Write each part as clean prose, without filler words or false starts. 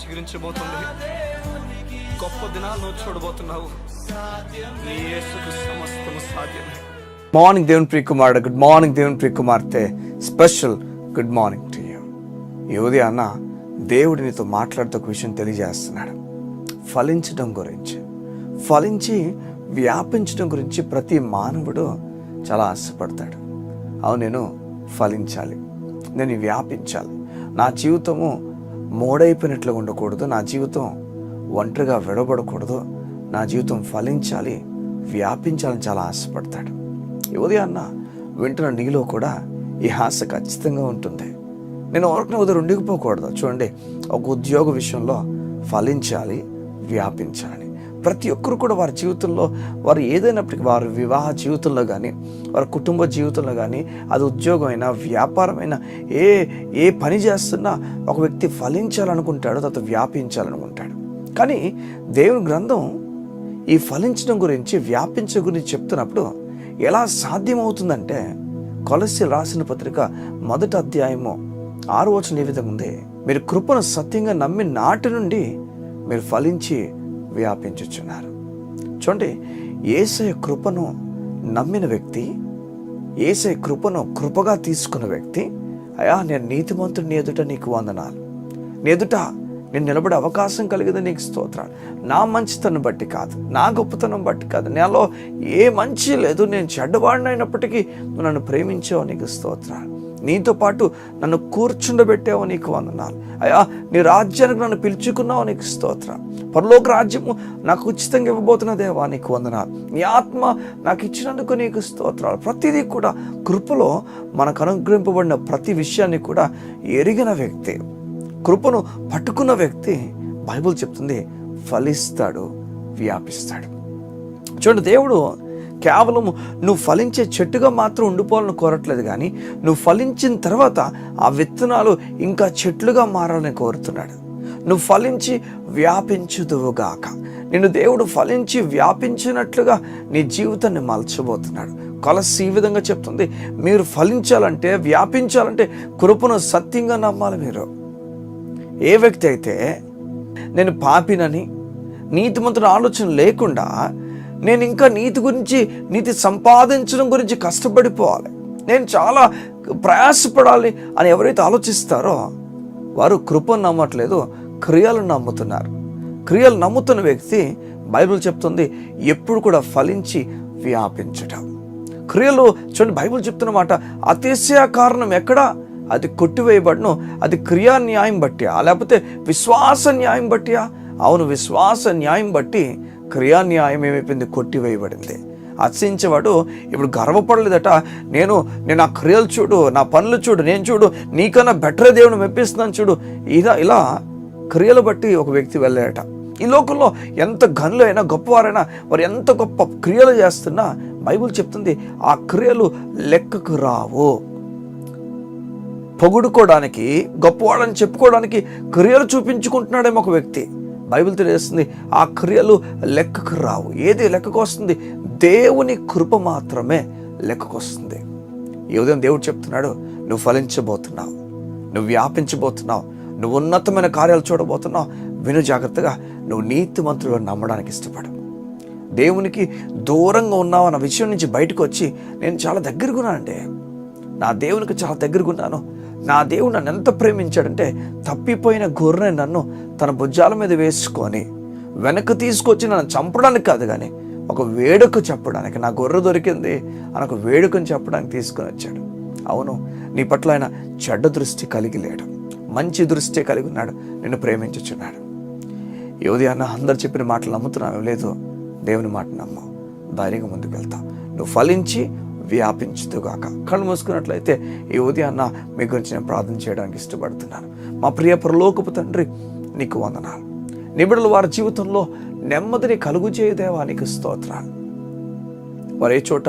చిగురించబోతుంది. గొప్ప దినాలను చూడబోతున్నావు. నీ యేసుకు సమస్తము సాధ్యమే. మార్నింగ్ దేవుని ప్రియ కుమారుడు, గుడ్ మార్నింగ్ దేవుని ప్రియ కుమార్తె, special good morning to you. ఈ ఉదయాన్న దేవుడు నీతో మాట్లాడుతూ ఒక విషయం తెలియజేస్తున్నాడు. ఫలించడం గురించి, ఫలించి వ్యాపించడం గురించి ప్రతి మానవుడు చాలా ఆశపడతాడు. అవును, నేను ఫలించాలి, నేను వ్యాపించాలి, నా జీవితము మోడైపోయినట్లుగా ఉండకూడదు, నా జీవితం ఒంటరిగా విడబడకూడదు, నా జీవితం ఫలించాలి, వ్యాపించాలని చాలా ఆశపడతాడు. ఈ ఉదయాన్న వింటున్న నీలో కూడా ఈ ఆశ ఖచ్చితంగా ఉంటుంది. నేను ఒకరిని ఉదయం ఉండిపోకూడదు. చూడండి, ఒక ఉద్యోగ విషయంలో ఫలించాలి, వ్యాపించాలి. ప్రతి ఒక్కరు కూడా వారి జీవితంలో, వారు ఏదైనప్పటికీ, వారి వివాహ జీవితంలో కానీ, వారి కుటుంబ జీవితంలో కానీ, అది ఉద్యోగమైనా వ్యాపారమైనా ఏ పని చేస్తున్నా ఒక వ్యక్తి ఫలించాలనుకుంటాడు, తర్వాత వ్యాపించాలనుకుంటాడు. కానీ దేవుని గ్రంథం ఈ ఫలించడం గురించి, వ్యాపించడం గురించి చెప్తున్నప్పుడు ఎలా సాధ్యమవుతుందంటే, కొలస్సీయులకు రాసిన పత్రిక 1వ అధ్యాయము 6వ వచనం ఈ విధంగా ఉంది: మీరు కృపను సత్యంగా నమ్మి నాటి నుండి మీరు ఫలించి వ్యాపించుచున్నారు. చూడండి, యేసయ్య కృపను నమ్మిన వ్యక్తి, యేసయ్య కృపను కృపగా తీసుకున్న వ్యక్తి, అయ్యా నేను నీతిమంతుడు, నీ ఎదుట నీకు వందనాలు, నీ ఎదుట నేను నిలబడే అవకాశం కలిగింది, నీకు స్తోత్రాలు. నా మంచితనం బట్టి కాదు, నా గొప్పతనం బట్టి కాదు, నాలో ఏ మంచి లేదు, నేను చెడ్డవాడినైనప్పటికీ నువ్వు నన్ను ప్రేమించావు, నీకు స్తోత్రాలు. నీతో పాటు నన్ను కూర్చుండబెట్టావు, నీకు వందనాలు. అయ్యా నీ రాజ్యానికి నన్ను పిలుచుకున్నావు, నీకు స్తోత్రం. పరలోక రాజ్యము నాకు ఉచితంగా ఇవ్వబోతున్న దేవా, నీకు వందనాలు. నీ ఆత్మ నాకు ఇచ్చినందుకు నీకు స్తోత్రాలు. ప్రతిదీ కూడా కృపలో మనకు అనుగ్రహింపబడిన ప్రతి విషయాన్ని కూడా ఎరిగిన వ్యక్తి, కృపను పట్టుకున్న వ్యక్తి, బైబిల్ చెప్తుంది, ఫలిస్తాడు, వ్యాపిస్తాడు. చూడండి, దేవుడు కేవలం నువ్వు ఫలించే చెట్టుగా మాత్రం ఉండిపోవాలని కోరట్లేదు, కానీ నువ్వు ఫలించిన తర్వాత ఆ విత్తనాలు ఇంకా చెట్లుగా మారాలని కోరుతున్నాడు. నువ్వు ఫలించి వ్యాపించుదువుగాక. నిన్ను దేవుడు ఫలించి వ్యాపించినట్లుగా నీ జీవితాన్ని మలచబోతున్నాడు. కొలస్సీ ఈ విధంగా చెప్తుంది, మీరు ఫలించాలంటే, వ్యాపించాలంటే కృపను సత్యంగా నమ్మాలి. మీరు ఏ వ్యక్తి అయితే నేను పాపినని, నీతిమంతుని ఆలోచన లేకుండా నేను ఇంకా నీతి గురించి, నీతి సంపాదించడం గురించి కష్టపడిపోవాలి, నేను చాలా ప్రయాసపడాలి అని ఎవరైతే ఆలోచిస్తారో వారు కృపను నమ్మట్లేదు, క్రియలను నమ్ముతున్నారు. క్రియలు నమ్ముతున్న వ్యక్తి, బైబిల్ చెప్తుంది, ఎప్పుడు కూడా ఫలించి వ్యాపించటం. క్రియలు చూడండి, బైబిల్ చెప్తున్నమాట, అతిశయ కారణం ఎక్కడా? అది కొట్టివేయబడను. అది క్రియా న్యాయం బట్టియా, లేకపోతే విశ్వాస న్యాయం బట్టియా? అవును, విశ్వాస న్యాయం బట్టి క్రియా న్యాయం ఏమైపోయింది? కొట్టివేయబడింది. అతిశయించేవాడు ఇప్పుడు గర్వపడలేదట, నేను ఆ క్రియలు చూడు, నా పనులు చూడు, నేను చూడు, నీకన్నా బెటరే దేవుని మెప్పిస్తున్నాను చూడు, ఇలా క్రియలు బట్టి ఒక వ్యక్తి వెళ్ళాడట. ఈ లోకంలో ఎంత గనులు అయినా, గొప్పవారైనా, వారు ఎంత గొప్ప క్రియలు చేస్తున్నా బైబిల్ చెప్తుంది, ఆ క్రియలు లెక్కకు రావు. పొగుడుకోవడానికి, గొప్పవాడని చెప్పుకోవడానికి క్రియలు చూపించుకుంటున్నాడేమో ఒక వ్యక్తి. బైబిల్ తెలియజేస్తుంది, ఆ క్రియలు లెక్కకు రావు. ఏది లెక్కకు వస్తుంది? దేవుని కృప మాత్రమే లెక్కకు వస్తుంది. ఈ ఉదయం దేవుడు చెప్తున్నాడు, నువ్వు ఫలించబోతున్నావు, నువ్వు వ్యాపించబోతున్నావు, నువ్వు ఉన్నతమైన కార్యాలు చూడబోతున్నావు. విను జాగ్రత్తగా, నువ్వు నీతిమంతుడుగా నమ్మడానికి ఇష్టపడు. దేవునికి దూరంగా ఉన్నావు అన్న విషయం నుంచి బయటకు వచ్చి, నేను చాలా దగ్గరగా ఉన్నానంటే, నా దేవునికి చాలా దగ్గరగా ఉన్నాను, నా దేవుడు నన్ను ఎంత ప్రేమించాడంటే, తప్పిపోయిన గొర్రె నన్ను తన భుజాల మీద వేసుకొని వెనక్కి తీసుకొచ్చి నన్ను చంపడానికి కాదు, కానీ ఒక వేడుక చెప్పడానికి, నా గొర్రె దొరికింది అని ఒక వేడుకని చెప్పడానికి తీసుకొని వచ్చాడు. అవును, నీ పట్ల ఆయన చెడ్డ దృష్టి కలిగి లేడు, మంచి దృష్టి కలిగి ఉన్నాడు, నిన్ను ప్రేమించుచున్నాడు. ఈ ఉదయాన్న అందరు చెప్పిన మాటలు నమ్ముతున్నావు? లేదు, దేవుని మాట నమ్ము, ధైర్యంగా ముందుకు వెళ్తావు, నువ్వు ఫలించి వ్యాపించుదుగాక. కళ్ళు మూసుకున్నట్లయితే ఈ ఉదయాన్న మీ గురించి నేను ప్రార్థన చేయడానికి ఇష్టపడుతున్నాను. మా ప్రియ పరలోకపు తండ్రి, నీకు వందనాలు. నిబిడలు వారి జీవితంలో నెమ్మదిని కలుగు చేయదేవా, నీకు స్తోత్రాలు. వారు ఏ చోట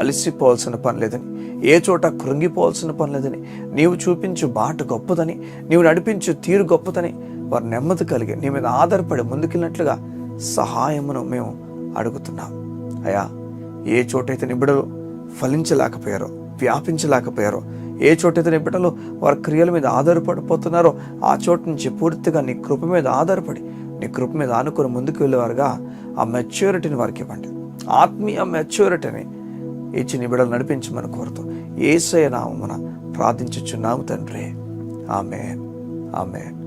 అలసిపోవాల్సిన పని లేదని, ఏ చోట కృంగిపోవాల్సిన పని లేదని, నీవు చూపించు బాట గొప్పదని, నీవు నడిపించు తీరు గొప్పదని వారు నెమ్మది కలిగి నీ మీద ఆధారపడి ముందుకెళ్ళినట్లుగా సహాయమును మేము అడుగుతున్నాం. అయ్యా, ఏ చోటైతే నిబిడలు ఫలించలేకపోయారో, వ్యాపించలేకపోయారో, ఏ చోటైతే నీ బిడ్డలు వారి క్రియల మీద ఆధారపడిపోతున్నారో ఆ చోటు నుంచి పూర్తిగా నీ కృప మీద ఆధారపడి నీ కృప మీద ఆనుకొని ముందుకు వెళ్ళేవారుగా ఆ మెచ్యూరిటీని వారికి ఇవ్వండి. ఆత్మీయ మెచ్యూరిటీని ఇచ్చి నీ బిడ్డలు నడిపించమని కోరుతూ యేసయ్య నామమున ప్రార్థించుచున్నాము తండ్రి. ఆమేన్, ఆమేన్,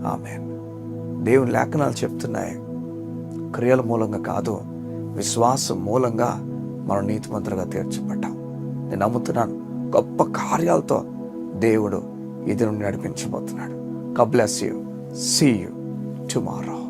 ఆమేన్. దేవుని లేఖనాలు చెప్తున్నాయి, క్రియల మూలంగా కాదు, విశ్వాసం మూలంగా మనం నీతిమంతులుగా తీర్చబడ్డాం. నేను నమ్ముతున్నాను, గొప్ప కార్యాలతో దేవుడు ఇది నుండి నడిపించబోతున్నాడు. God bless you. See you tomorrow.